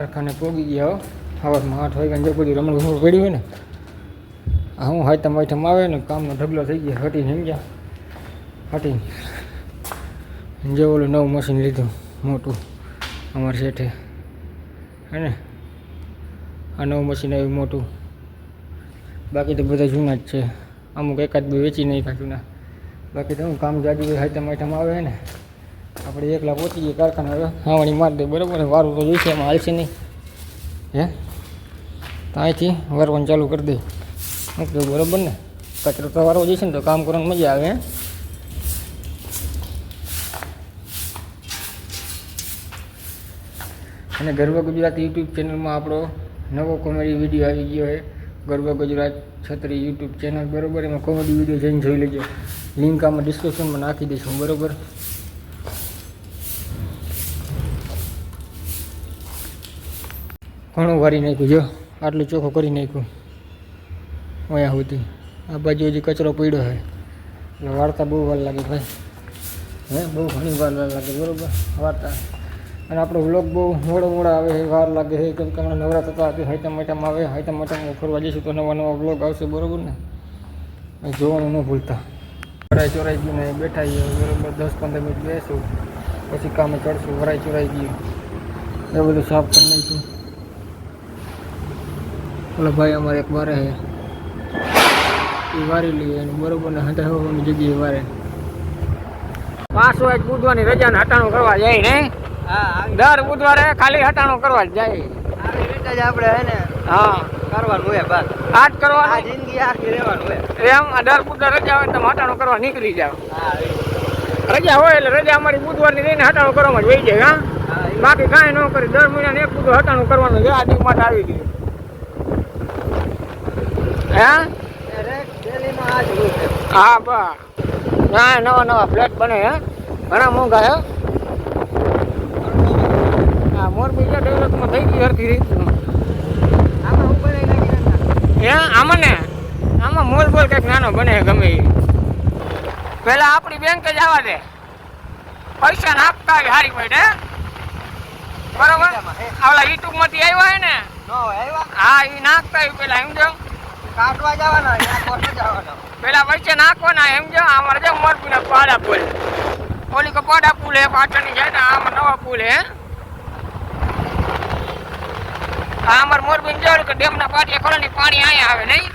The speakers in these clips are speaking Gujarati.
કારખાને પોગી ગયા સવારમાં 8 વાગ્યા જો બધું રમણ ઘમણ પડ્યું હોય ને હું હાઈટમ વાઈટમ આવે ને કામનો ઢગલો થઈ ગયા હટીને સમજ્યા હટીને જે ઓલું નવું મશીન લીધું મોટું અમારે શેઠે હે ને આ નવું મશીન આવ્યું મોટું બાકી તો બધા જૂના જ છે અમુક એકાદ બે વેચી નાખ્યા જૂના બાકી તો હું કામ જાજુ હાઈટમ વાઈટમ આવે ને આપણે એકલા પહોંચી ગઈએ કારખાને હવે હાવણી મારી દે બરાબર વારું તો જોઈશે એમાં હાલશે નહીં હે તો અહીંથી વારવાનું ચાલુ કરી દે ઓકે બરાબર ને કચરો તો વારવો જઈશે ને તો કામ કરવાની મજા આવે હે અને ગર્વ ગુજરાત યુટ્યુબ ચેનલમાં આપણો નવો કોમેડી વિડીયો આવી ગયો છે ગર્વ ગુજરાત છત્રી યુટ્યુબ ચેનલ બરાબર એમાં કોમેડી વિડીયો જઈને જોઈ લેજો લિંક આમાં ડિસ્ક્રિપ્શનમાં નાખી દઈશું બરાબર ઘણું વારી નાખ્યું જો આટલું ચોખ્ખું કરી નાખ્યું અહીંયા સુધી આ બાજુ હજી કચરો પડ્યો છે એટલે વાર્તા બહુ વાર લાગે ભાઈ હે બહુ ઘણી વાર લાગે બરાબર વાર્તા અને આપણો વ્લોગ બહુ મોડા આવે છે વાર લાગે છે કેમ કે હમણાં નવરાત્ર થતા હતી હાઈટમ વાઈટમ આવે હાઈટમ વાઈટમ ફરવા જઈશું તો નવા વ્લોગ આવશે બરાબર ને જોવાનું ન ભૂલતા ચોરાઈ ગયું ને બેઠા બરાબર 10-15 મિનિટ બેસું પછી કામે ચડશું ચોરાઈ ગયું એ બધું સાફ કરી નાખ્યું ઓલા ભાઈ અમારે એક વારે છે એ વારી લઈએ અને બરોબર ને હટાવવાની જગ્યાએ વારે પાછો આજ બુધવારની રજાને હટાણું કરવા જાય ને દર બુધવારે ખાલી હટાણું કરવા જ જાય આપણે હે ને હા કરવાનું હોય બસ આજ કરવાનું જિંદગી આખી રહેવાનું હોય એમ દર બુધવાર રજા હોય તમે હટાણું કરવા નીકળી જાવ રજા હોય એટલે રજા અમારી બુધવારની રહીને હટાણું કરવામાં જ વહી જાય હા બાકી કાંઈ ન કરી દર મહિનાને એક બુધવાર હટાણું કરવાનું છે આ દિવસ માટે આવી ગયું હા બા નવા ફ્લેટ બને હે ઘણા મોંઘા હે હા મોરબી ડેવલપમાં થઈ ગઈ હરખી રીત આમાં ને આમાં મોલ બોલ કંઈક નાનો બને ગમે એ પેલા આપણી બેંક જ આવવા દે પૈસા નાખતા હોય હારી પડે બરોબર આવલા યુટ્યુબ માંથી આવ્યા હે ને હા એ નાખતા હોય પેલા સમજો કાટવા જવાના પેલા વચ્ચે નાખવાના એમ જો અમારે જો મોરબી ના પાડા પુલ ઓલી કો પાડા પુલ હે પાટણની જાય ને આમાં નવા પુલ હે અમાર મોરબી જો કે ડેમ ના પાટિયા ખોલની પાણી આયા આવે નહીં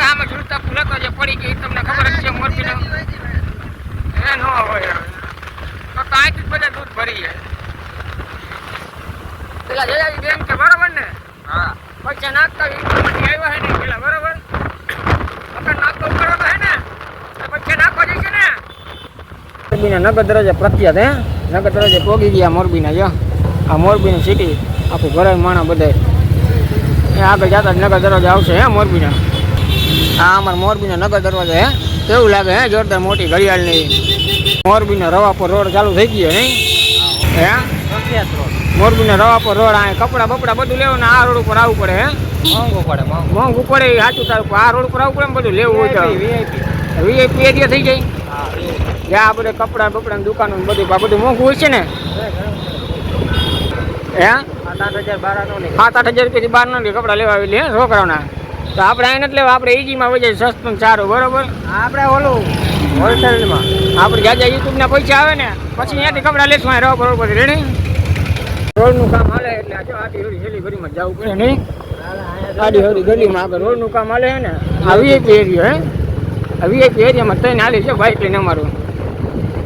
આમાં ઝૂલતા પુલ તો જે પડી ગઈ તમને ખબર જ છે મોરબી નો હે નો હોય તો કાંઈથી બધા દૂધ ભરી જાય પેલા જયાજી બેંક છે બરોબર ને હા પૈસા નાખતા આવ્યા હે ને પેલા બરોબર મકાન નાખતો બરોબર હે ને પૈસા નાખવા જઈશે ને મોરબીના નગર દરવાજા પ્રખ્યાત હે નગર દરવાજા પોગી ગયા મોરબીના જો આ મોરબીની સિટી આખું ઘરે માણા બધે એ આગળ જતા નગર દરવાજા આવશે હે મોરબીના આ અમારા મોરબીના નગર દરવાજા હે કેવું લાગે હે જોરદાર મોટી ઘડિયાળની મોરબીના રવાપર રોડ ચાલુ થઈ ગયો નહીં હે પ્રખ્યાત રોડ મોરબીના રવાપર રોડ આ કપડા બપડા બધું લેવું ને આ રોડ ઉપર આવવું પડે હે મોંઘું પડે સાચું તારું આ રોડ ઉપર આવવું પડે બધું લેવું હોય તો વીઆઈપી એરિયા થઈ જાય જ્યાં આ બધા કપડા બપડા દુકાનો બધું મોંઘું હોય છે ને હે 7-8 રૂપિયાથી બહાર નથી કપડા લેવા આવેલી હે છોકરાઓના તો આપણે અહીં નથી લેવા આપણે ઈજીમાં વહી જાય સસ્તું સારું બરોબર આપણે ઓલું હોલસેલમાં આપણે જ્યાં યુટ્યુબના પૈસા આવે ને પછી અહીંયાથી કપડા લેશું અહીં રહો બરોબર રેડી રોડનું કામ હાલે એટલે જો આટી હોડી હેલી ગલીમાં જવું પડે નહીં આડી હોડી ગલીમાં આગળ રોડનું કામ હાલે છે ને આ વીઆઈપી એરિયા હે આ વીઆઈપી એરિયામાં થઈને હાલી છે બાઇક લઈને અમારું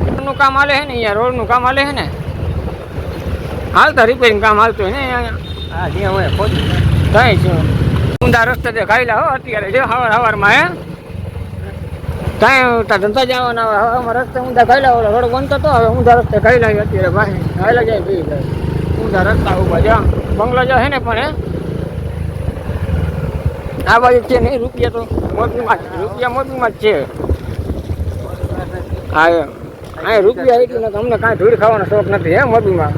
રોડનું કામ હાલે છે ને અહીંયા રોડનું કામ હાલે છે ને હાલતા રિપેરિંગ કામ હાલતું હોય ને અહીંયા હા જ્યાં હોય પહોંચી થાય છે ઊંધા રસ્તે તે ખાઈલા હો અત્યારે જો સવારમાં હે ત્યાં ધંધા જવાના અમારા રસ્તે ઊંધા ખાઈલા ઓલો રોડ બનતો તો હવે ઊંધા રસ્તે ખાઈલા અત્યારે ભાઈ ખાઈલા જાય પી જાય ઊંધા રસ્તા ઉભા જા બંગલો જો હે ને પણ હે આ બાજુ છે નહીં રૂપિયા તો મોરબીમાં જ છે હા અહીં રૂપિયા એટલું નથી અમને કાંઈ ધૂળ ખાવાનો શોખ નથી હે મોરબીમાં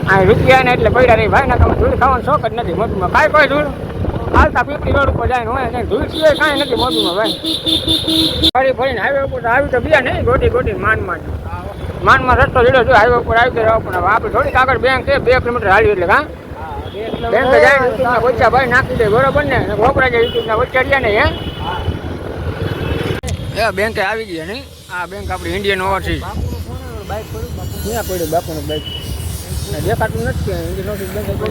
આ રૂપિયા ને એટલે પડ્યા રહી ભાઈ ના તમે ધૂળ ખાવાનો શોખ જ નથી મોરબીમાં કાંઈ કોઈ ધૂળ હાલતા પીપળી રોડ ઉપર જાય હોય ધૂળ સિવાય કાંઈ નથી મોરબીમાં ભાઈ ફરી ફરીને હાઈવે ઉપર આવી તો બીજા નહીં ગોટી માન માંડમાં રસ્તો લીધો જો હાઈવે ઉપર આવી ગયા પણ હવે આપણે થોડીક આગળ બેંક છે 2 કિલોમીટર હાલ્યું એટલે હા બેંક જાય યુટ્યુબના વચ્ચા ભાઈ નાખી દે બરોબર ને વપરાય જાય યુટ્યુબના વચ્ચા રહ્યા ને હે બેંકે આવી ગયા નહીં આ બેંક આપણી ઇન્ડિયન ઓવરસીઝ ક્યાં પડ્યું બાપુનું બાઈક દેખાતું નથી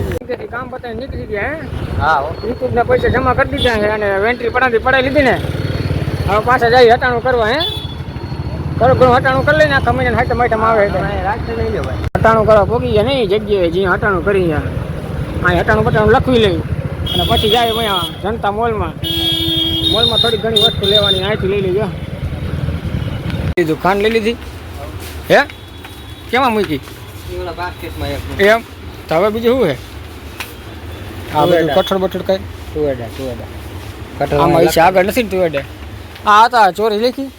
બેંકેથી કામ પતાવી નીકળી ગયા હે હા યુટ્યુબના પૈસા જમા કરી દીધા છે અને વેન્ટ્રી પડાથી પડાવી લીધી ને હવે પાછા જાય હટાણું કરવા હે કરો ઘણું હટાણું કરી લઈને આખા મહિના હાથે માઠામાં આવે હટાણું કરવા પોગી ગયા નહીં જગ્યાએ જ્યાં હટાણું કરી ગયા અહીં હટાણું પટાણું લખવી લઈ અને પછી જાય અહીંયા જનતા મોલમાં થોડી ઘણી વસ્તુ લેવાની અહીંથી લઈ લેજો લીધું ખાંડ લઈ લીધી હે કેમાં મૂકી એમ તો હવે બીજું શું હે આ બધું કઠોળ બઠોળ કઈ તુવેડા આમાં ઈચ્છા આગળ નથી ને તુવેડા આ હતા ચોરી લખી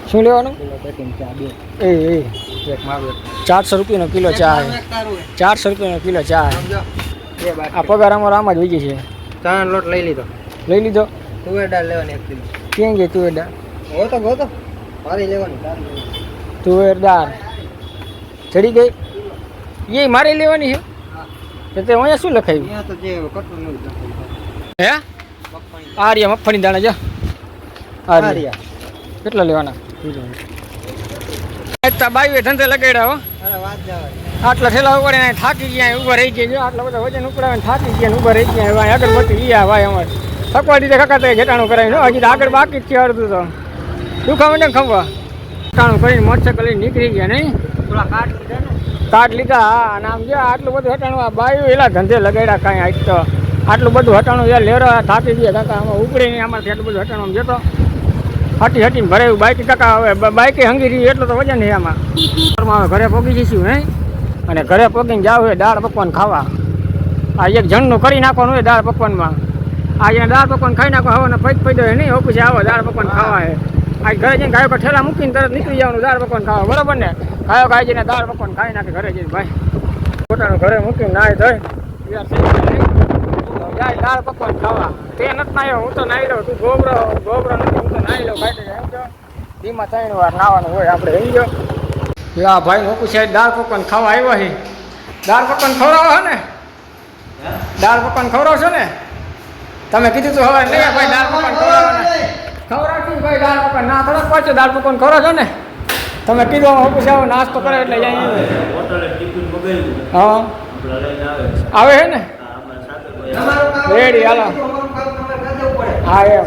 શું લેવાનું એ 400 રૂપિયાનો કિલો ચા 400 રૂપિયાનો કિલો ચા આ પગાર અમારો આમાં જ વહી છે ચા લોટ લઈ લીધો તુવેડા લેવાની 1 કિલો ક્યાં ગઈ તુવેડા ગોતો મારી લેવાની તુવેરદાર ચડી ગઈ એ મારી લેવાની છે તે અહીંયા શું લખાયું હે આર્યા મગફળી દાણા જા આર્યા કેટલા લેવાના બાવીએ ધંધે લગાડ્યા હો આટલા ઠેલા ઉપર થાકી ગયા ઉભા રહી ગયા આટલા બધા વજન ઉપડાવે થાકી ગયા ઉભા રહી ગયા આગળમાંથી લીયા ભાઈ અમારે થકવા દીધે કાકા તો ઘટાણું કરાવી હજી આગળ બાકી જ છે અડધું તો દુખા મને ખંભા ઘટાણું કરીને મોટરસાઇકલ લઈને નીકળી ગયા નહીં કાર્ડ લીધા હા અને આમ જો આટલું બધું હટાણું આ બાયું એલા ધંધે લગાડ્યા કાંઈ આજ તો આટલું બધું હટાણું યાર લેરા થાકી ગયા કાકા આમાં ઉપડે નહીં આમાંથી આટલું બધું હટાણું આમ જતો હટીને ભરાયું બાઇક કાકા હવે બાઇકે હંગી રહી એટલું તો વજન નહીં આમાં ઘરે પહોંચી જઈશું હે અને ઘરે પહોંચીને જાવ હોય દાળ પકવાન ખાવા આ એક જણનું કરી નાખવાનું હોય દાળ પકવાનમાં આ દાળ પકવાન ખાઈ નાખો હવે પૈદ હોય નહીં ઓપી આવો દાળ પકવાન ખાવા હે આ ઘરે જઈને ગાયો ઠેલા મૂકીને તરત નીકળી જવાનું દાળ પકવાન ખાવા બરાબર ને ગાયો ખાઈ જઈને દાળ પકવાન ખાઈ નાખે ઘરે જઈને ભાઈ પોતાનું ઘરે મૂકીને નાય થઈ જાય દાળ પકવાન ખાવા તે નથી નાયો હું તો નાહી લઉં તું ગોબરો નથી હું તો નાહી લઉં ભાઈ એમ તો ધીમા 3 વાર નાવાનું હોય આપણે એમ ગયો આ ભાઈ મોકું સાહેબ દાળ પકવાન ખાવા આવ્યા છે દાળ પકવાન ખવડાવો ને દાળ પકવાન ખવડાવશો ને તમે કીધું તો હવે નહીં ભાઈ દાળ પકવાન ખવડાવવાના ખવડાવશું ભાઈ દાળ પકવાન ના થોડાક પાછો દાળ પકવાન ખવડાવશો ને તમે કીધું મોકું સાહેબ નાસ્તો કરે એટલે જાય હા આવે છે ને રેડી હાલો હા એમ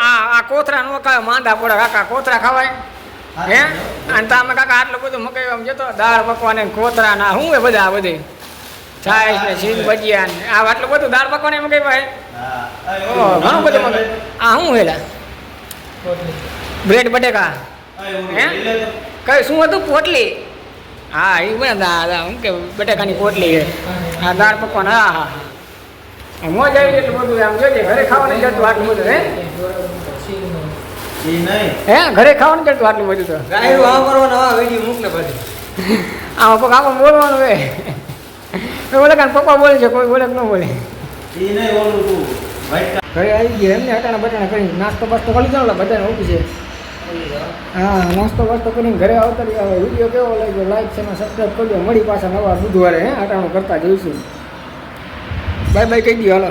આ કોથરા નો ખાય માંદા પડે કાકા કોથરા ખવાય હે અને તમે કાકા આટલું બધું મકાઈ આમ જતો દાળ પકવાને કોથરા ના શું હે બધા બધી છાશ ને સીંગ ભજીયા ને આ આટલું બધું દાળ પકવાને મકાઈ ભાઈ ઘણું બધું મકાઈ આ શું હેલા બ્રેડ બટેકા હે કઈ શું હતું પોટલી હા એ બધા શું કે બટેકાની પોટલી છે હા દાળ પકવાન હા હા મોજ આવી એટલું બધું આમ જોજે ઘરે ખાવાનું જતું આટલું બધું હે ઘરે ખાવાનું જતું આટલું બધું તો આમાં પગ આમાં બોલવાનું હે બોલે કાન પપ્પા બોલે છે કોઈ બોલે ન બોલે ઘરે આવી ગયા એમને હટાણા બટાણા કરી નાસ્તો બાસ્તો કરી જાવ બધાને ઊભી છે હા નાસ્તો બાસ્તો કરીને ઘરે આવતા રહ્યા વિડીયો કેવો લાગ્યો લાઈક છે સબસ્ક્રાઈબ કરજો મળી પાછા નવા બુધવારે હે હટાણું કરતા જઈશું બાય બાય કહી દો હાલો